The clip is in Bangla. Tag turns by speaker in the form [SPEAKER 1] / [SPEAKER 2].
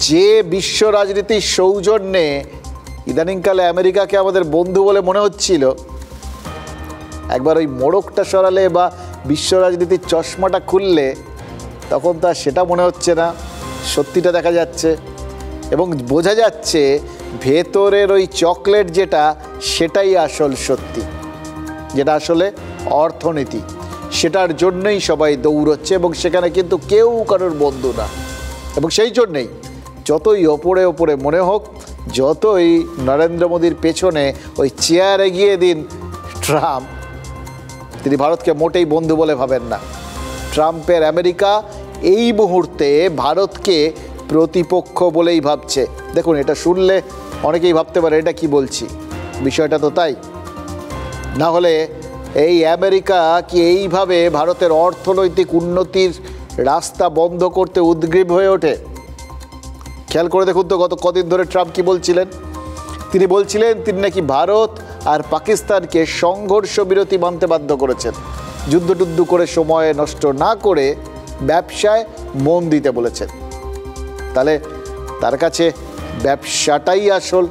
[SPEAKER 1] যে বিশ্ব রাজনীতির সৌজন্যে ইদানিংকালে আমেরিকাকে আমাদের বন্ধু বলে মনে হচ্ছিল, একবার ওই মোড়কটা সরালে বা বিশ্ব রাজনীতির চশমাটা খুললে তখন তো আর সেটা মনে হচ্ছে না, সত্যিটা দেখা যাচ্ছে এবং বোঝা যাচ্ছে ভেতরের ওই চকলেট যেটা, সেটাই আসল সত্যি, যেটা আসলে অর্থনীতি। সেটার জন্যই সবাই দৌড়চ্ছে এবং সেখানে কিন্তু কেউ কারোর বন্ধু না। এবং সেই জন্যেই যতই ওপরে ওপরে মনে হোক, যতই নরেন্দ্র মোদীর পেছনে ওই চেয়ার এগিয়ে দিন ট্রাম্প, তিনি ভারতকে মোটেই বন্ধু বলে ভাবেন না। ট্রাম্পের আমেরিকা এই মুহূর্তে ভারতকে প্রতিপক্ষ বলেই ভাবছে। দেখুন, এটা শুনলে অনেকেই ভাবতে পারে এটা কি বলছি, বিষয়টা তো তাই। না হলে এই আমেরিকা কি এইভাবে ভারতের অর্থনৈতিক উন্নতির রাস্তা বন্ধ করতে উদ্গ্রীব হয়ে ওঠে? খেয়াল করে দেখুন তো গত কদিন ধরে ট্রাম্প কি বলছিলেন। তিনি বলছিলেন তিনি নাকি ভারত আর পাকিস্তানকে সংঘর্ষ বিরতি মানতে বাধ্য করেছেন, যুদ্ধ করে সময় নষ্ট না করে ব্যবসায় মন দিতে বলেছেন। তাহলে তার কাছে ব্যবসাটাই আসল।